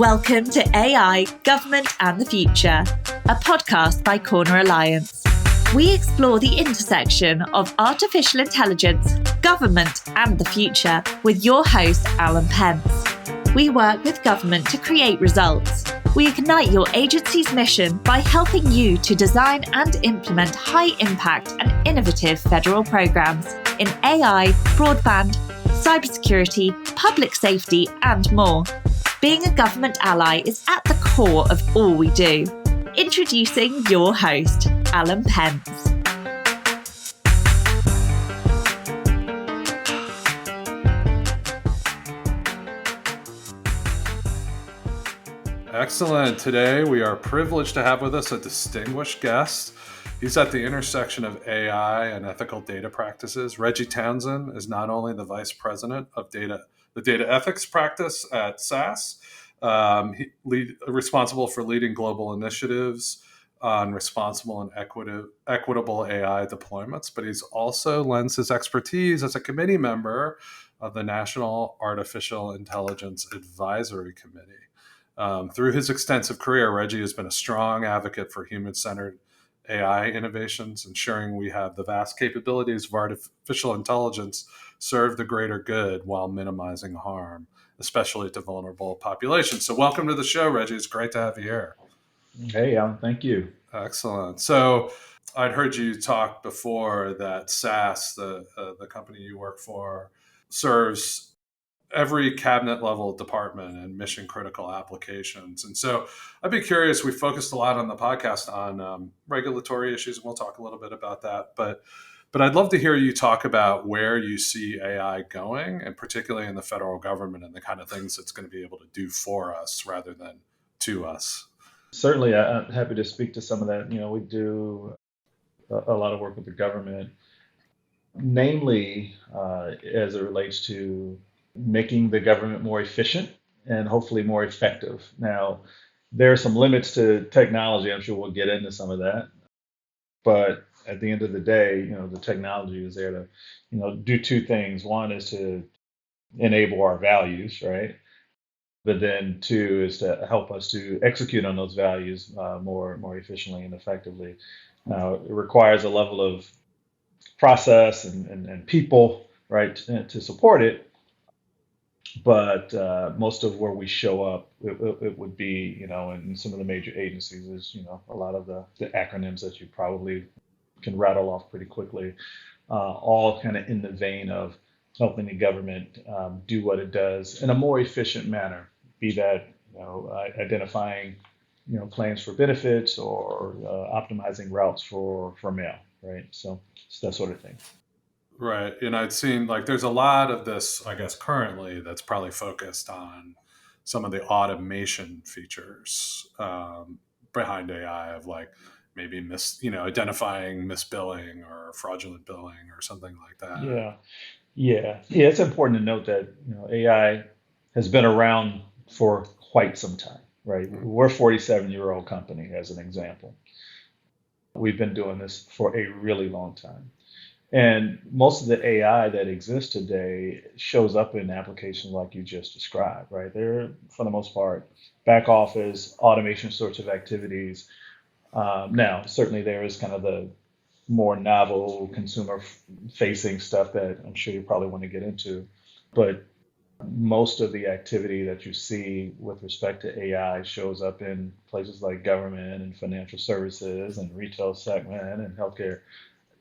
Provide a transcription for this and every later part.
Welcome to AI, Government and the Future, a podcast by Corner Alliance. We explore the intersection of artificial intelligence, government and the future with your host, Alan Pentz. We work with government to create results. We ignite your agency's mission by helping you to design and implement high-impact and innovative federal programs in AI, broadband, cybersecurity, public safety, and more. Being a government ally is at the core of all we do. Introducing your host, Alan Pentz. Excellent. Today we are privileged to have with us a distinguished guest. He's at the intersection of AI and ethical data practices. Reggie Townsend is not only the vice president of the data ethics practice at SAS, responsible for leading global initiatives on responsible and equitable AI deployments, but he's also lends his expertise as a committee member of the National Artificial Intelligence Advisory Committee. Through his extensive career, Reggie has been a strong advocate for human-centered AI innovations, ensuring we have the vast capabilities of artificial intelligence serve the greater good while minimizing harm, especially to vulnerable populations. So welcome to the show, Reggie. It's great to have you here. Hey, Alan, thank you. Excellent. So I'd heard you talk before that SAS, the company you work for, serves every cabinet level department and mission critical applications. And so I'd be curious, we focused a lot on the podcast on regulatory issues, and we'll talk a little bit about that. But I'd love to hear you talk about where you see AI going, and particularly in the federal government and the kind of things it's going to be able to do for us rather than to us. Certainly, I'm happy to speak to some of that. We do a lot of work with the government, namely as it relates to making the government more efficient and hopefully more effective. Now, there are some limits to technology. I'm sure we'll get into some of that. But at the end of the day, the technology is there to, do two things. One is to enable our values, right? But then two is to help us to execute on those values more efficiently and effectively. Now, it requires a level of process and people, right, to support it. But most of where we show up, it would be, in some of the major agencies is, a lot of the acronyms that you probably can rattle off pretty quickly, all kind of in the vein of helping the government do what it does in a more efficient manner, be that, identifying, claims for benefits or optimizing routes for mail, right? So it's that sort of thing. Right. And I'd seen there's a lot of this, I guess, currently that's probably focused on some of the automation features behind AI of maybe identifying misbilling or fraudulent billing or something like that. Yeah. It's important to note that, AI has been around for quite some time, right? Mm-hmm. We're a 47-year-old company, as an example. We've been doing this for a really long time. And most of the AI that exists today shows up in applications like you just described, right? They're, for the most part, back office, automation sorts of activities. Now, certainly there is kind of the more novel consumer-facing stuff that I'm sure you probably want to get into. But most of the activity that you see with respect to AI shows up in places like government and financial services and retail segment and healthcare,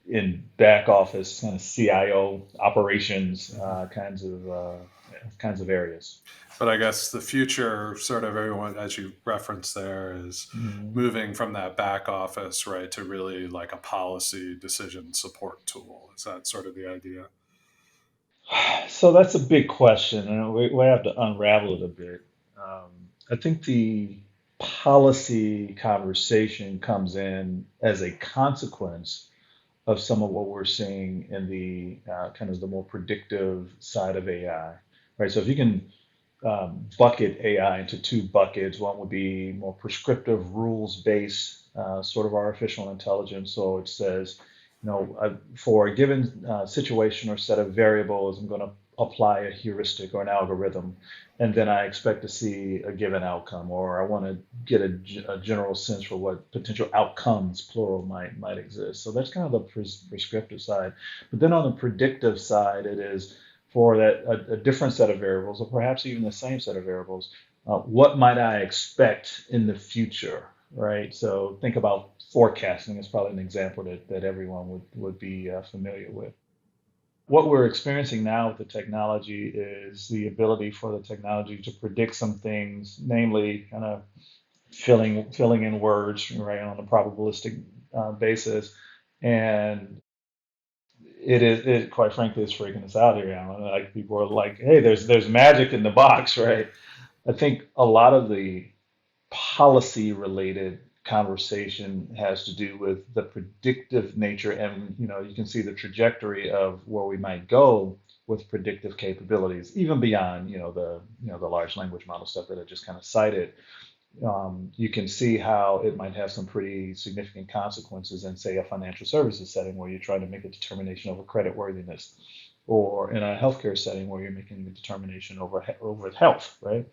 in back office kind of CIO operations kinds of areas. But I guess the future, sort of everyone, as you referenced there, is moving from that back office, right, to really like a policy decision support tool. Is that sort of the idea? So that's a big question, and we have to unravel it a bit. I think the policy conversation comes in as a consequence of some of what we're seeing in the kind of the more predictive side of AI, right? So if you can bucket AI into two buckets, one would be more prescriptive rules-based sort of artificial intelligence. So it says, for a given situation or set of variables, I'm going to apply a heuristic or an algorithm, and then I expect to see a given outcome, or I want to get a general sense for what potential outcomes, plural, might exist. So that's kind of the prescriptive side. But then on the predictive side, it is for that a different set of variables, or perhaps even the same set of variables. What might I expect in the future, right? So think about forecasting is probably an example that everyone would be familiar with. What we're experiencing now with the technology is the ability for the technology to predict some things, namely kind of filling in words, right, on a probabilistic basis. And it quite frankly is freaking us out here, Alan. Like people are like, hey, there's magic in the box, right? I think a lot of the policy related conversation has to do with the predictive nature, and you can see the trajectory of where we might go with predictive capabilities even beyond the large language model stuff that I just kind of cited. You can see how it might have some pretty significant consequences in, say, a financial services setting where you're trying to make a determination over credit worthiness, or in a healthcare setting where you're making a determination over health, right?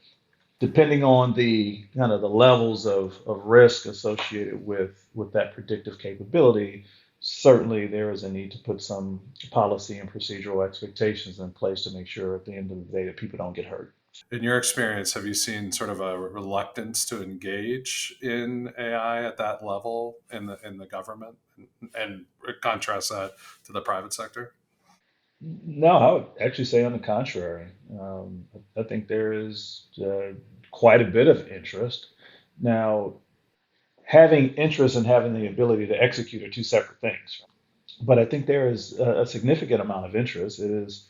Depending on the kind of the levels of risk associated with that predictive capability, certainly there is a need to put some policy and procedural expectations in place to make sure at the end of the day that people don't get hurt. In your experience, have you seen sort of a reluctance to engage in AI at that level in the government, and contrast that to the private sector? No, I would actually say on the contrary. I think there is quite a bit of interest. Now, having interest and having the ability to execute are two separate things. But I think there is a significant amount of interest. It is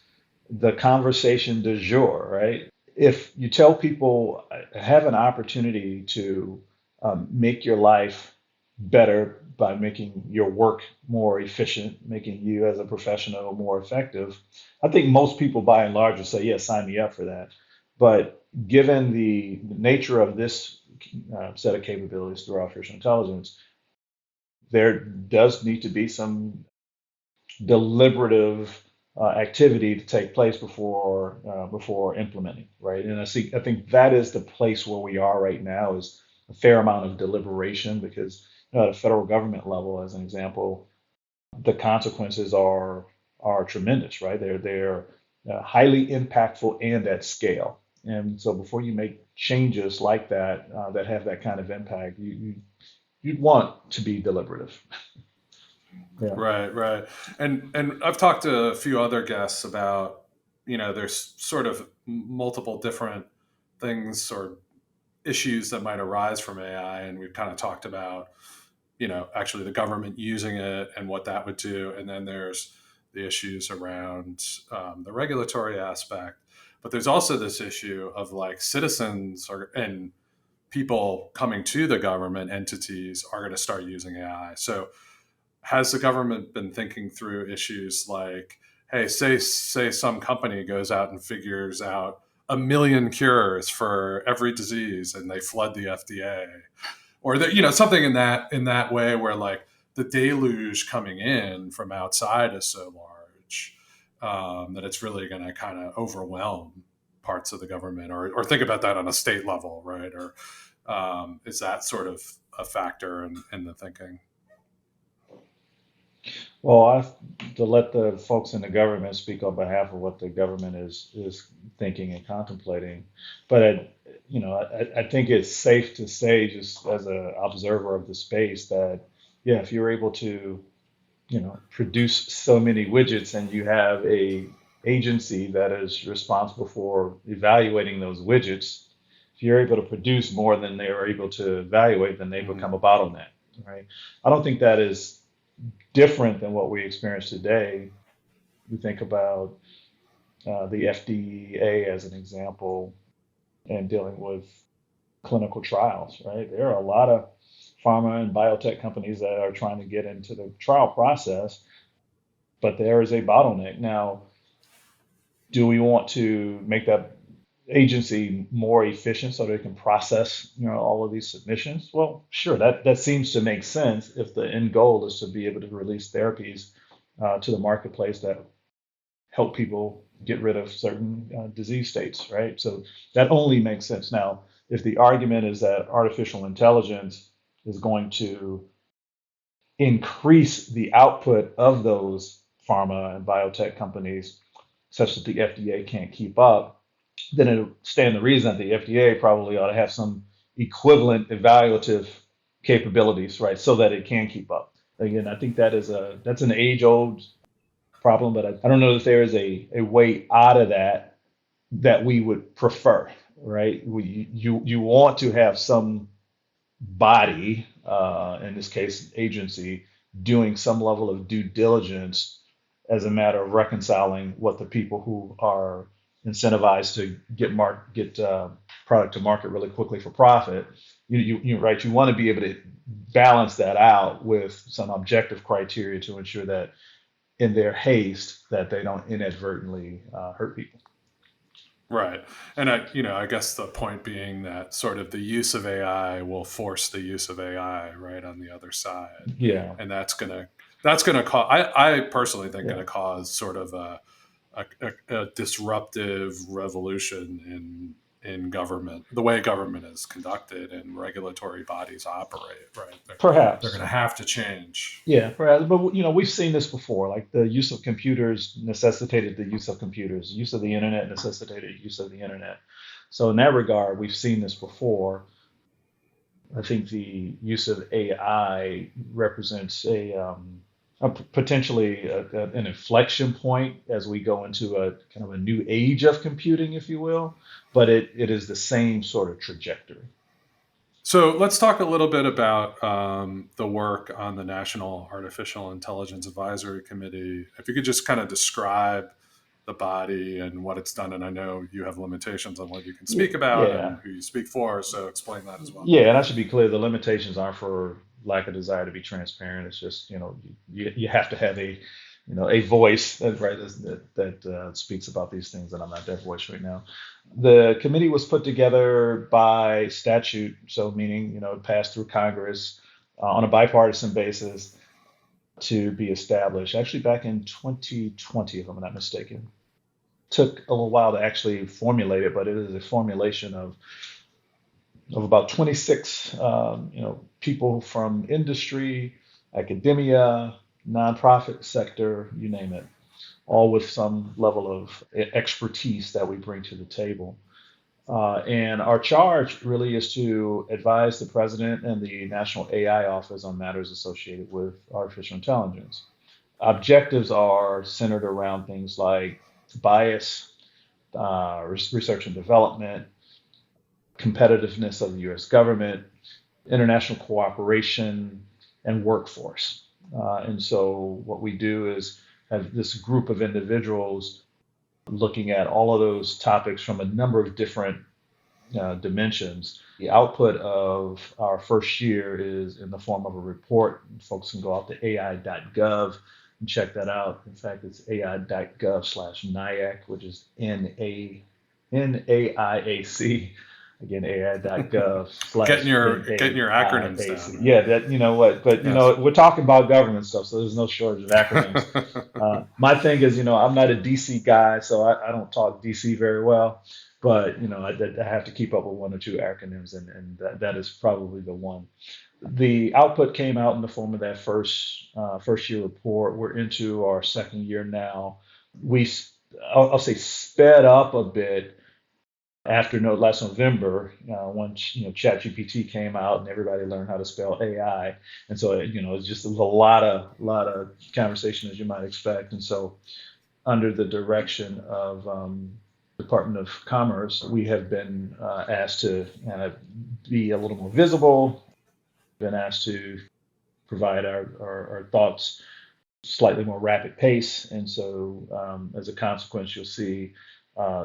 the conversation du jour, right? If you tell people have an opportunity to make your life better by making your work more efficient, making you as a professional more effective, I think most people by and large would say, yeah, sign me up for that. But given the nature of this set of capabilities through artificial intelligence, there does need to be some deliberative activity to take place before implementing, right? And I think that is the place where we are right now, is a fair amount of deliberation, because at a federal government level, as an example, the consequences are tremendous, right? They're highly impactful and at scale. And so before you make changes like that that have that kind of impact, you'd want to be deliberative. Yeah. Right. And I've talked to a few other guests about, there's sort of multiple different things or issues that might arise from AI, and we've kind of talked about, actually the government using it and what that would do, and then there's the issues around the regulatory aspect, but there's also this issue of like citizens and people coming to the government entities are going to start using AI. So has the government been thinking through issues like, hey, say some company goes out and figures out 1 million cures for every disease and they flood the FDA, or something in that way, where like the deluge coming in from outside is so large that it's really going to kind of overwhelm parts of the government, or think about that on a state level, right? Or is that sort of a factor in the thinking? Well, to let the folks in the government speak on behalf of what the government is thinking and contemplating, but I think it's safe to say, just as an observer of the space, that yeah, if you're able to produce so many widgets, and you have a agency that is responsible for evaluating those widgets, if you're able to produce more than they are able to evaluate, then they become a bottleneck, right? I don't think that is different than what we experience today. We think about the FDA as an example, and dealing with clinical trials, right? There are a lot of pharma and biotech companies that are trying to get into the trial process, but there is a bottleneck. Now, do we want to make that agency more efficient so they can process all of these submissions? Well, sure, that seems to make sense if the end goal is to be able to release therapies to the marketplace that help people get rid of certain disease states, right? So that only makes sense. Now, if the argument is that artificial intelligence is going to increase the output of those pharma and biotech companies such that the FDA can't keep up, then it'll stand the reason that the FDA probably ought to have some equivalent evaluative capabilities, right, so that it can keep up. Again, I think that's an age-old problem, but I don't know that there is a way out of that we would prefer, right? You want to have some body, in this case, agency, doing some level of due diligence as a matter of reconciling what the people who are incentivized to get product to market really quickly for profit. Right. You want to be able to balance that out with some objective criteria to ensure that in their haste that they don't inadvertently hurt people. Right. And I guess the point being that sort of the use of AI will force the use of AI right on the other side. Yeah. And that's gonna cause, I personally think Yeah. gonna cause sort of a disruptive revolution in government, the way government is conducted and regulatory bodies operate, right? Perhaps. They're gonna have to change. Yeah, perhaps. But we've seen this before. Like the use of computers necessitated the use of computers. Use of the internet necessitated use of the internet. So in that regard, we've seen this before. I think the use of AI represents potentially an inflection point as we go into a kind of a new age of computing, if you will. But it is the same sort of trajectory. So let's talk a little bit about the work on the National Artificial Intelligence Advisory Committee. If you could just kind of describe the body and what it's done. And I know you have limitations on what you can speak about and who you speak for, so explain that as well. Yeah, and I should be clear, the limitations aren't for lack of desire to be transparent. It's just, you have to have a voice that speaks about these things, and I'm not that voice right now. The committee was put together by statute, so meaning, it passed through Congress on a bipartisan basis to be established, actually back in 2020, if I'm not mistaken. Took a little while to actually formulate it, but it is a formulation of about 26 people from industry, academia, nonprofit sector, you name it, all with some level of expertise that we bring to the table. And our charge really is to advise the president and the National AI Office on matters associated with artificial intelligence. Objectives are centered around things like bias, research and development, competitiveness of the U.S. government, international cooperation, and workforce. And so what we do is have this group of individuals looking at all of those topics from a number of different dimensions. The output of our first year is in the form of a report. Folks can go out to ai.gov and check that out. In fact, it's ai.gov/NIAC, which is NAIAC. Again, ai.gov. Getting your acronyms down. Yeah, we're talking about government stuff, so there's no shortage of acronyms. My thing is, I'm not a DC guy, so I don't talk DC very well, but I have to keep up with one or two acronyms, and that is probably the one. The output came out in the form of that first year report. We're into our second year now. I'll say sped up a bit after last November, when ChatGPT came out and everybody learned how to spell AI, and so it's just a lot of conversation, as you might expect. And so, under the direction of Department of Commerce, we have been asked to be a little more visible. Been asked to provide our thoughts slightly more rapid pace, and so as a consequence, you'll see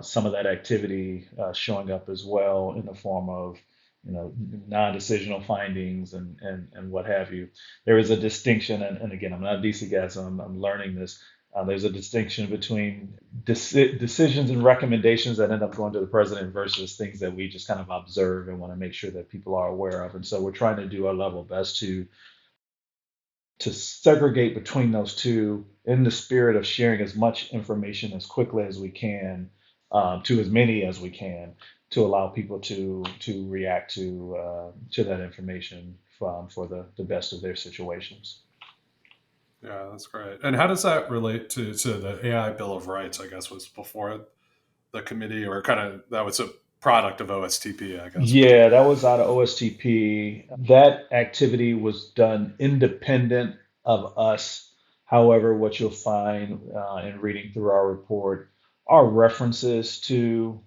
some of that activity showing up as well in the form of non-decisional findings and what have you. There is a distinction, and again, I'm not a DC guy, so I'm learning this. There's a distinction between decisions and recommendations that end up going to the president versus things that we just kind of observe and want to make sure that people are aware of. And so we're trying to do our level best to to segregate between those two in the spirit of sharing as much information as quickly as we can, to as many as we can, to allow people to react to that information for the best of their situations. Yeah, that's great. And how does that relate to the AI Bill of Rights? I guess was before the committee, or kind of that was a product of OSTP, I guess. Yeah, that was out of OSTP. That activity was done independent of us. However, what you'll find in reading through our report are references to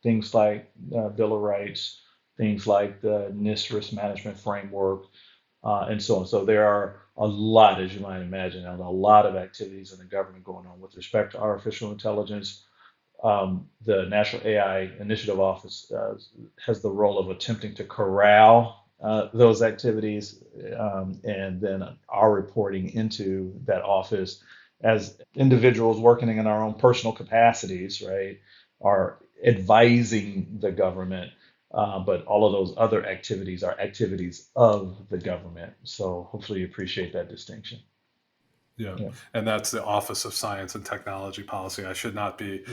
things like Bill of Rights, things like the NIST Risk Management Framework, and so on. So there are a lot, as you might imagine, a lot of activities in the government going on with respect to artificial intelligence. The National AI Initiative Office has the role of attempting to corral those activities, and then our reporting into that office as individuals working in our own personal capacities, right, are advising the government. But all of those other activities are activities of the government. So hopefully you appreciate that distinction. Yeah. Yeah. And that's the Office of Science and Technology Policy. I should not be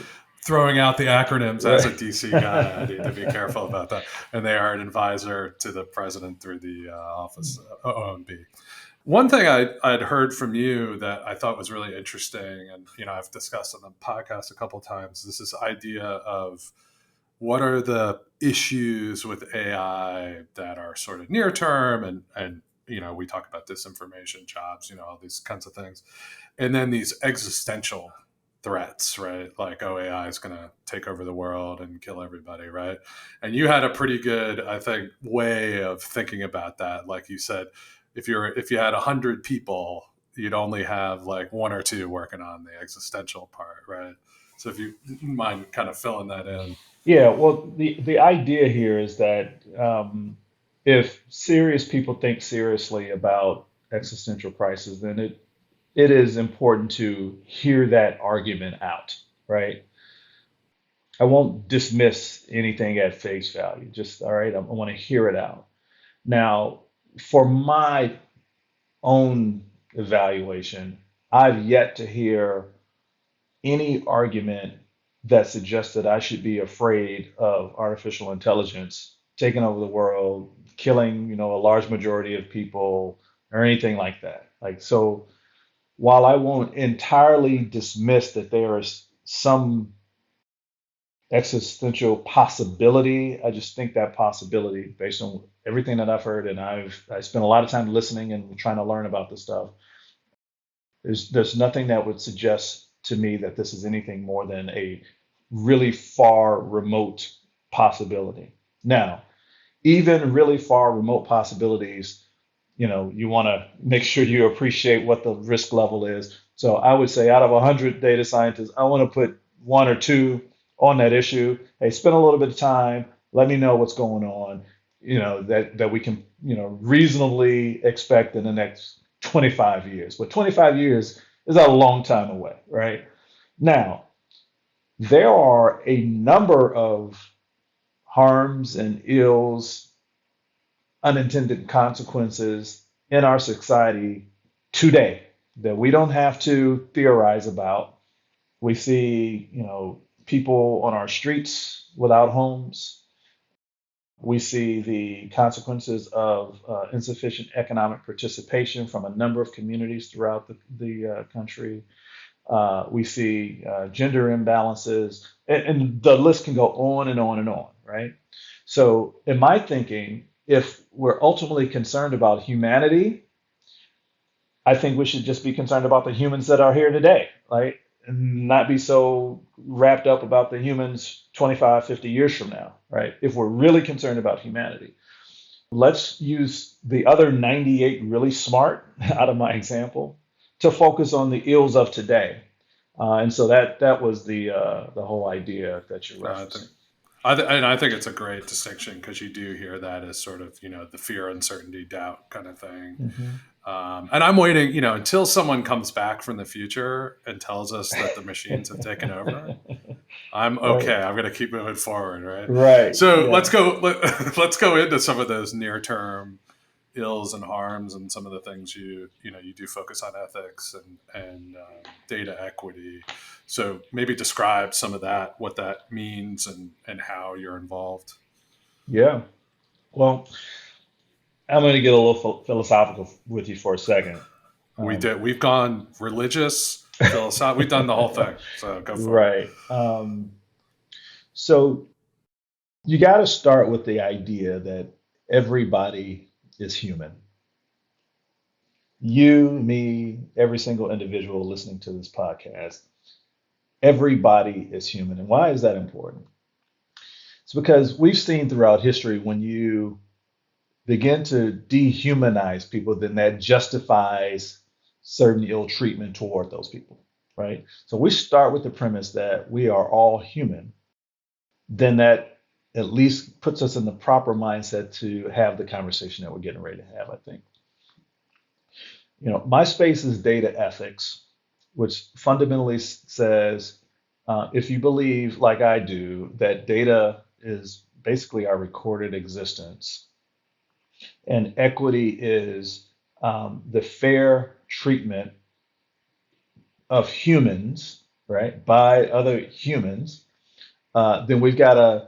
throwing out the acronyms as a Right. DC guy. I need to be careful about that. And they are an advisor to the president through the Office OMB. One thing I'd heard from you that I thought was really interesting, and I've discussed on the podcast a couple of times, is this idea of what are the issues with AI that are sort of near term, and we talk about disinformation, jobs, all these kinds of things, and then these existential threats, right? Like, oh, AI is going to take over the world and kill everybody, right? And you had a pretty good, I think, way of thinking about that. Like you said, if you had 100 people, you'd only have like one or two working on the existential part, right? So if you mind kind of filling that in. Yeah, well, the idea here is that if serious people think seriously about existential crisis, then it is important to hear that argument out, right? I won't dismiss anything at face value. Just, all right, I want to hear it out. Now, for my own evaluation, I've yet to hear any argument that suggests that I should be afraid of artificial intelligence taking over the world, killing, a large majority of people, or anything like that. Like, so while I won't entirely dismiss that there is some existential possibility, I just think that possibility, based on everything that I've heard, and I spent a lot of time listening and trying to learn about this stuff. There's nothing that would suggest to me that this is anything more than a really far remote possibility. Now, even really far remote possibilities, you want to make sure you appreciate what the risk level is. So I would say out of 100 data scientists, I want to put one or two on that issue. Hey, spend a little bit of time. Let me know what's going on, that we can, reasonably expect in the next 25 years. But 25 years is a long time away, right? Now, there are a number of harms and ills, unintended consequences in our society today that we don't have to theorize about. We see, people on our streets without homes. We see the consequences of insufficient economic participation from a number of communities throughout the country. We see gender imbalances, and the list can go on and on and on, right? So, in my thinking, if we're ultimately concerned about humanity, I think we should just be concerned about the humans that are here today, right? And not be so wrapped up about the humans 25, 50 years from now, right? If we're really concerned about humanity, let's use the other 98 really smart out of my example to focus on the ills of today. And so that was the whole idea that you're referencing. And I think it's a great distinction, because you do hear that as sort of, the fear, uncertainty, doubt kind of thing. Mm-hmm. And I'm waiting, until someone comes back from the future and tells us that the machines have taken over. I'm okay. Right. I'm going to keep moving forward, right? Right. So let's go into some of those near-term ills and harms and some of the things you do focus on ethics and data equity. So maybe describe some of that, what that means, and how you're involved. Yeah. Well, I'm going to get a little philosophical with you for a second. We've gone religious, philosophical. We've done the whole thing. So go for it. Right. So you got to start with the idea that everybody is human. You, me, every single individual listening to this podcast, everybody is human. And why is that important? It's because we've seen throughout history when you begin to dehumanize people, then that justifies certain ill treatment toward those people, right? So we start with the premise that we are all human, then that at least puts us in the proper mindset to have the conversation that we're getting ready to have, I think. My space is data ethics, which fundamentally says if you believe, like I do, that data is basically our recorded existence, and equity is the fair treatment of humans, right, by other humans, then we've got a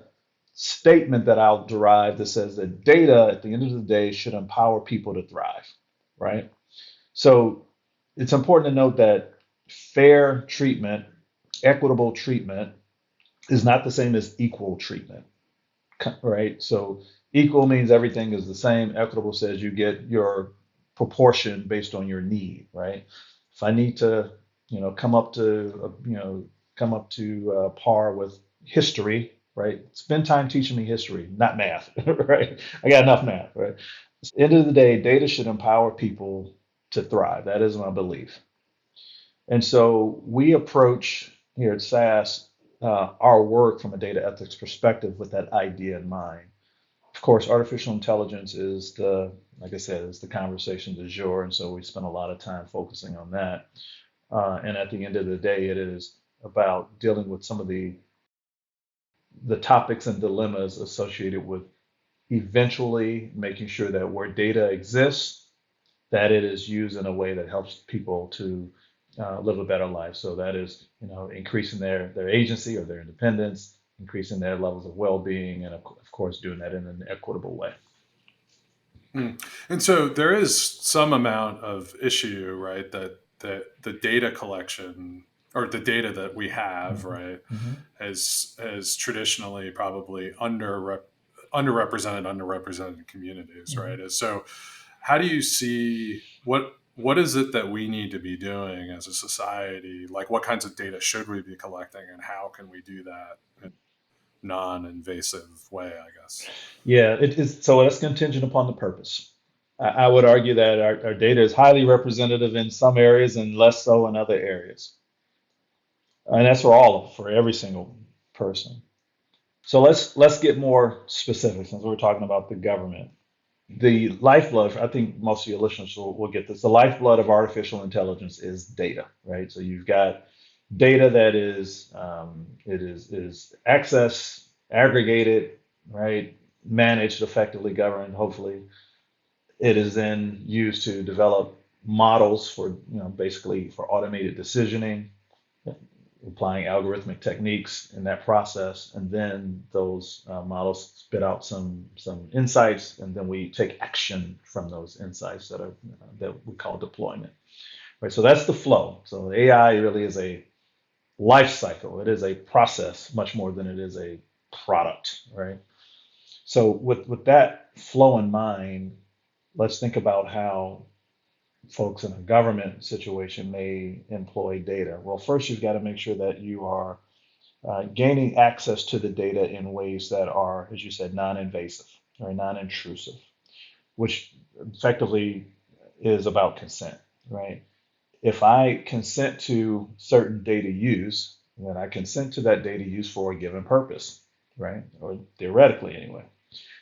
statement that I'll derive that says that data, at the end of the day, should empower people to thrive, right? So it's important to note that fair treatment, equitable treatment, is not the same as equal treatment, right? So equal means everything is the same. Equitable says you get your proportion based on your need, right? If I need to, come up to, par with history, right? Spend time teaching me history, not math, right? I got enough math, right? At the end of the day, data should empower people to thrive. That is my belief. And so we approach here at SAS our work from a data ethics perspective with that idea in mind. Of course, artificial intelligence is like I said, is the conversation du jour, and so we spend a lot of time focusing on that. And at the end of the day, it is about dealing with some of the topics and dilemmas associated with eventually making sure that where data exists, that it is used in a way that helps people to live a better life. So that is, increasing their agency or their independence, increasing their levels of well-being, and of course, doing that in an equitable way. And so there is some amount of issue, right? That the data collection or the data that we have, right, has traditionally probably underrepresented communities, right? And so how do you see what is it that we need to be doing as a society? Like, what kinds of data should we be collecting, and how can we do that in a non-invasive way, I guess? Yeah, it is. So that's contingent upon the purpose. I would argue that our data is highly representative in some areas and less so in other areas. And that's for every single person. So let's get more specific since we're talking about the government. The lifeblood, I think most of your listeners will get this. The lifeblood of artificial intelligence is data, right? So you've got data that is accessed, aggregated, right? Managed, effectively governed, hopefully. It is then used to develop models for, basically for automated decisioning, applying algorithmic techniques in that process, and then those models spit out some insights, and then we take action from those insights that we call deployment. Right, so that's the flow. So AI really is a life cycle. It is a process much more than it is a product, right? So with that flow in mind, let's think about how folks in a government situation may employ data. Well, first you've got to make sure that you are gaining access to the data in ways that are, as you said, non-invasive or non-intrusive, which effectively is about consent, right? If I consent to certain data use, then I consent to that data use for a given purpose, right? Or theoretically anyway.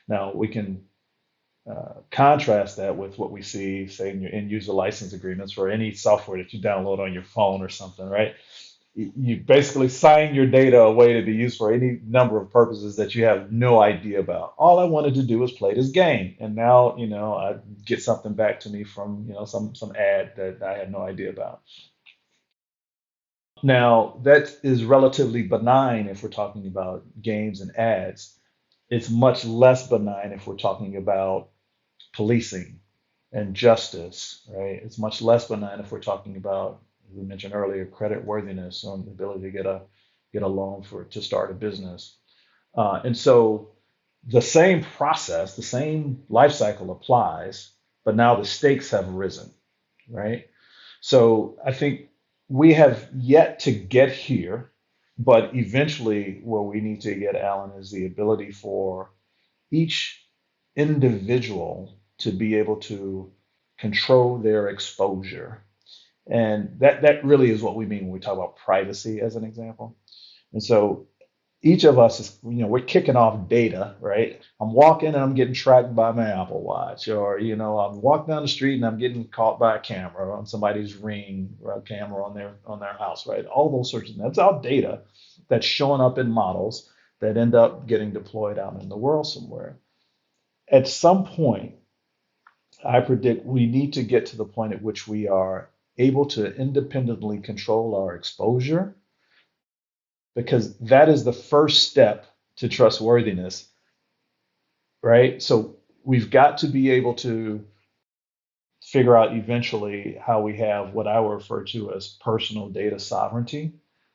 Now we can contrast that with what we see, say, in your end user license agreements for any software that you download on your phone or something, right? You basically sign your data away to be used for any number of purposes that you have no idea about. All I wanted to do was play this game, and now I get something back to me from some ad that I had no idea about. Now that is relatively benign if we're talking about games and ads. It's much less benign if we're talking about policing and justice, right? It's much less benign if we're talking about, as we mentioned earlier, credit worthiness, on the ability to get a loan to start a business. And so the same process, the same life cycle applies, but now the stakes have risen, right? So I think we have yet to get here, but eventually where we need to get, Alan, is the ability for each individual to be able to control their exposure. And that really is what we mean when we talk about privacy as an example. And so each of us is, we're kicking off data, right? I'm walking and I'm getting tracked by my Apple Watch, or, I'm walking down the street and I'm getting caught by a camera on somebody's Ring or a camera on their house, right? All those sorts of things. That's all data that's showing up in models that end up getting deployed out in the world somewhere. At some point, I predict we need to get to the point at which we are able to independently control our exposure, because that is the first step to trustworthiness, right? So we've got to be able to figure out eventually how we have what I will refer to as personal data sovereignty,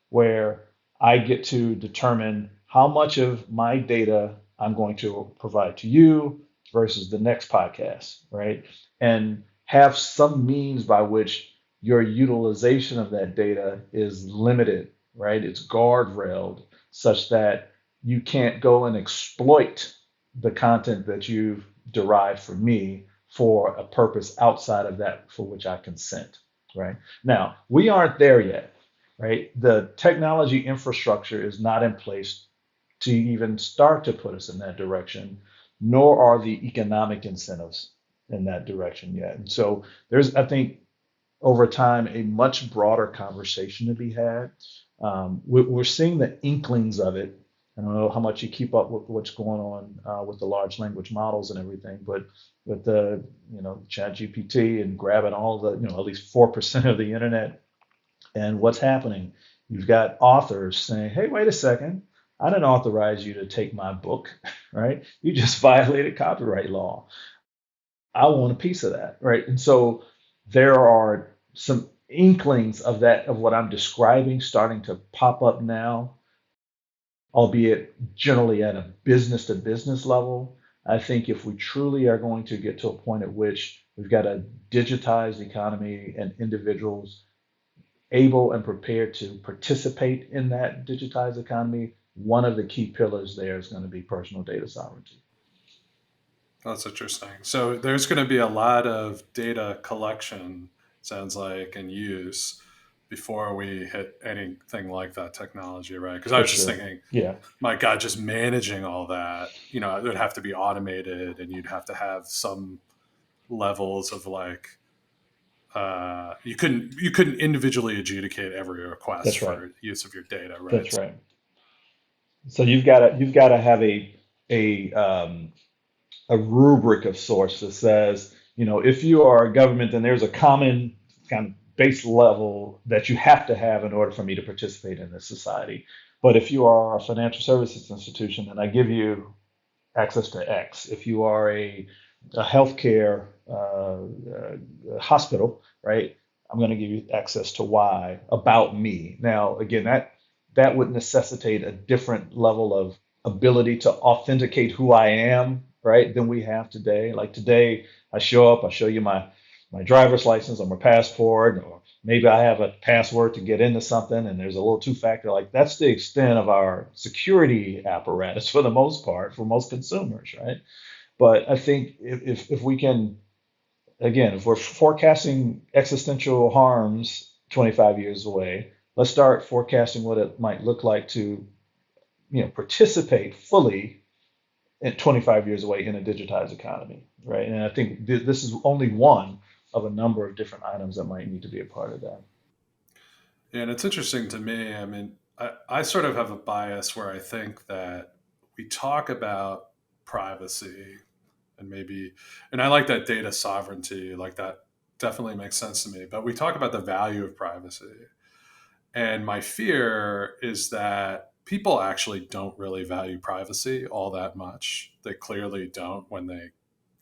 where I get to determine how much of my data I'm going to provide to you versus the next podcast, right? And have some means by which your utilization of that data is limited, right? It's guardrailed such that you can't go and exploit the content that you've derived from me for a purpose outside of that for which I consent, right? Now, we aren't there yet, right? The technology infrastructure is not in place to even start to put us in that direction, nor are the economic incentives in that direction yet. And so there's, I think, over time, a much broader conversation to be had. We're seeing the inklings of it. I don't know how much you keep up with what's going on with the large language models and everything, but with the Chat GPT and grabbing all the at least 4% of the internet, and what's happening, you've got authors saying, "Hey, wait a second, I didn't authorize you to take my book, right? You just violated copyright law. I want a piece of that," right? And so there are some inklings of that, of what I'm describing, starting to pop up now, albeit generally at a business to business level. I think if we truly are going to get to a point at which we've got a digitized economy and individuals able and prepared to participate in that digitized economy, one of the key pillars there is going to be personal data sovereignty. That's interesting. So there's going to be a lot of data collection, sounds like, and use before we hit anything like that technology, right? Because I For was just sure. thinking, Yeah, my God, just managing all that, it would have to be automated, and you'd have to have some levels of like, you couldn't individually adjudicate every request that's right. for use of your data, right? That's right. So you've got to have a a rubric of sorts that says, if you are a government, then there's a common kind of base level that you have to have in order for me to participate in this society. But if you are a financial services institution, then I give you access to X. If you are a healthcare hospital, right, I'm going to give you access to Y about me. Now, again, that would necessitate a different level of ability to authenticate who I am, right, than we have today. Like today, I show up, I show you my driver's license or my passport, or maybe I have a password to get into something, and there's a little two-factor. Like that's the extent of our security apparatus for the most part, for most consumers, right? But I think if we can, again, if we're forecasting existential harms 25 years away, let's start forecasting what it might look like to, participate fully at 25 years away in a digitized economy, right? And I think this is only one of a number of different items that might need to be a part of that. And it's interesting to me. I mean, I sort of have a bias where I think that we talk about privacy and maybe, and I like that data sovereignty, like that definitely makes sense to me. But we talk about the value of privacy. And my fear is that people actually don't really value privacy all that much. They clearly don't when they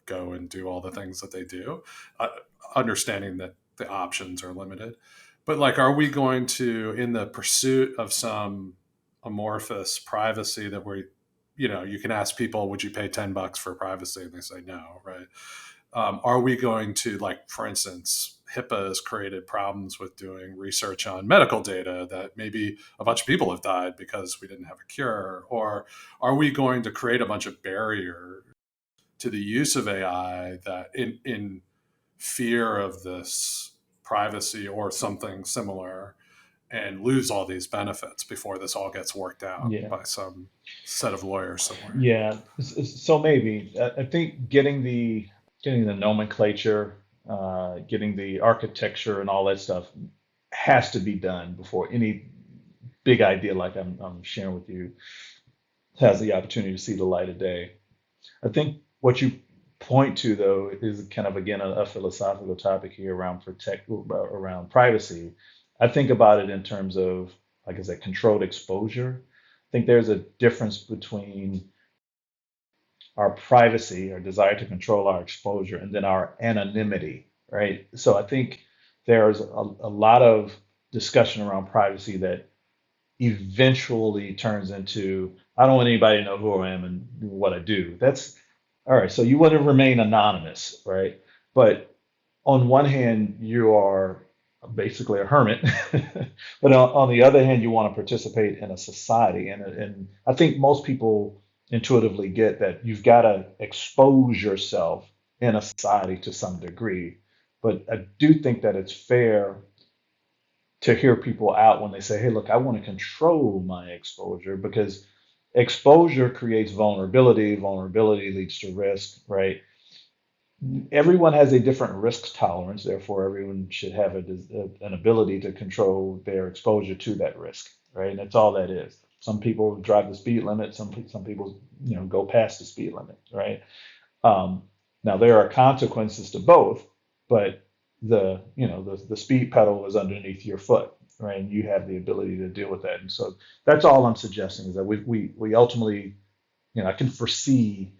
go and do all the things that they do, uh, understanding that the options are limited. But like, are we going to, in the pursuit of some amorphous privacy that we, you can ask people, would you pay $10 for privacy? And they say no, right? Are we going to, like, for instance, HIPAA has created problems with doing research on medical data that maybe a bunch of people have died because we didn't have a cure? Or are we going to create a bunch of barriers to the use of AI that in fear of this privacy or something similar and lose all these benefits before this all gets worked out Yeah. by some set of lawyers somewhere? Yeah. So maybe I think getting the nomenclature, getting the architecture and all that stuff has to be done before any big idea like I'm sharing with you has the opportunity to see the light of day. I think what you point to though is kind of again a philosophical topic here around privacy. I think about it in terms of, like I said, controlled exposure. I think there's a difference between our privacy, our desire to control our exposure, and then our anonymity, right? So I think there's a lot of discussion around privacy that eventually turns into, I don't want anybody to know who I am and what I do. That's all right. So you want to remain anonymous, right? But on one hand, you are basically a hermit, but on the other hand, you want to participate in a society, and I think most people intuitively get that you've got to expose yourself in a society to some degree. But I do think that it's fair to hear people out when they say, "Hey, look, I want to control my exposure because exposure creates vulnerability. Vulnerability leads to risk, right? Everyone has a different risk tolerance. Therefore, everyone should have an ability to control their exposure to that risk, right? And that's all that is. Some people drive the speed limit. Some people, go past the speed limit, right? Um, Now there are consequences to both, but the speed pedal is underneath your foot, right? And you have the ability to deal with that. And so that's all I'm suggesting is that we ultimately, I can foresee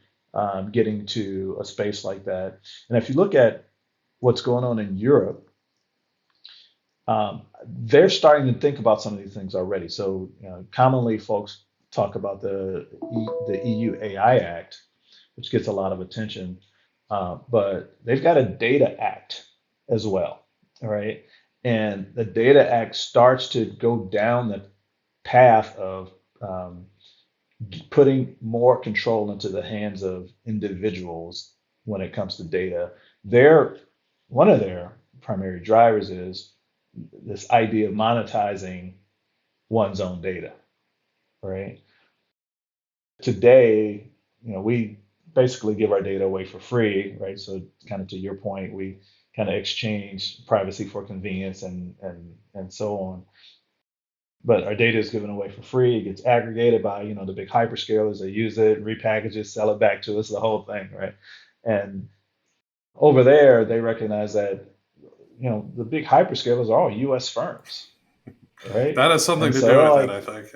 getting to a space like that. And if you look at what's going on in Europe, they're starting to think about some of these things already. So commonly, folks talk about the EU AI Act, which gets a lot of attention, but they've got a Data Act as well, all right? And the Data Act starts to go down the path of putting more control into the hands of individuals when it comes to data. One of their primary drivers is this idea of monetizing one's own data, right? Today, we basically give our data away for free, right? So kind of to your point, we kind of exchange privacy for convenience and so on. But our data is given away for free. It gets aggregated by, the big hyperscalers. They use it, repackage it, sell it back to us, the whole thing, right? And over there, they recognize that, the big hyperscalers are all U.S. firms, right? That has something And to so do they're with it, like, I think.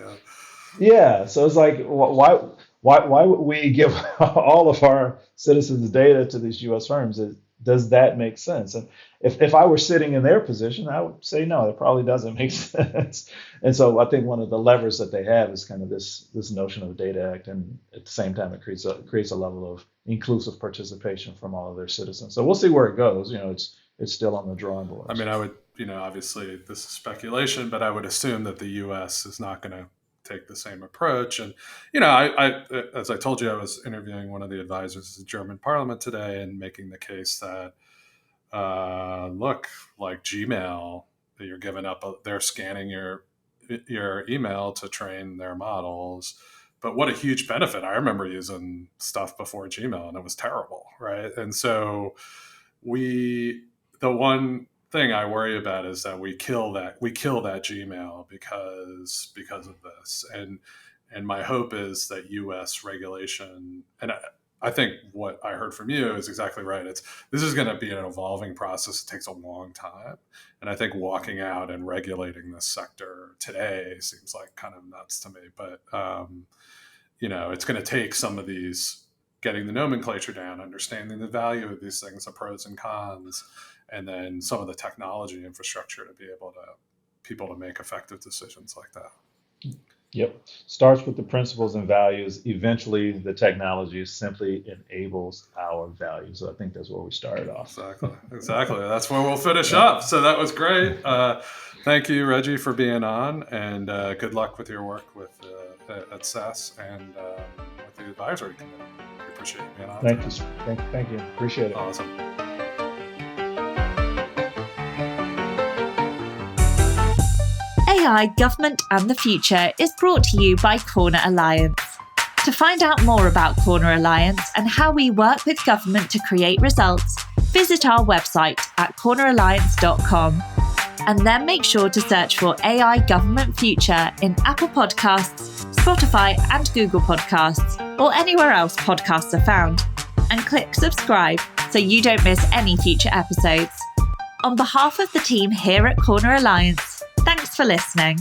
Yeah. yeah. So it's like, why would we give all of our citizens' data to these U.S. firms? Does that make sense? And if I were sitting in their position, I would say no, it probably doesn't make sense. And so I think one of the levers that they have is kind of this notion of a data act, and at the same time, it creates a level of inclusive participation from all of their citizens. So we'll see where it goes. It's still on the drawing board. I mean, I would, obviously this is speculation, but I would assume that the U.S. is not going to take the same approach. And, as I told you, I was interviewing one of the advisors of the German parliament today and making the case that, look, like Gmail, that you're giving up, they're scanning your email to train their models. But what a huge benefit. I remember using stuff before Gmail and it was terrible, right? And so the one thing I worry about is that we kill that Gmail because of this. And my hope is that U.S. regulation, and I think what I heard from you is exactly right. This is going to be an evolving process. It takes a long time. And I think walking out and regulating this sector today seems like kind of nuts to me. But, it's going to take some of these, getting the nomenclature down, understanding the value of these things, the pros and cons, and then some of the technology infrastructure to be able to people to make effective decisions like that. Yep. Starts with the principles and values. Eventually, the technology simply enables our values. So I think that's where we started off. Exactly. That's where we'll finish up. So that was great. Thank you, Reggie, for being on, and good luck with your work at SES and with the advisory committee. We appreciate you being on. Thank you. Appreciate it. Awesome. AI, Government and the Future is brought to you by Corner Alliance. To find out more about Corner Alliance and how we work with government to create results, visit our website at corneralliance.com. And then make sure to search for AI Government Future in Apple Podcasts, Spotify and Google Podcasts, or anywhere else podcasts are found. And click subscribe so you don't miss any future episodes. On behalf of the team here at Corner Alliance, thanks for listening.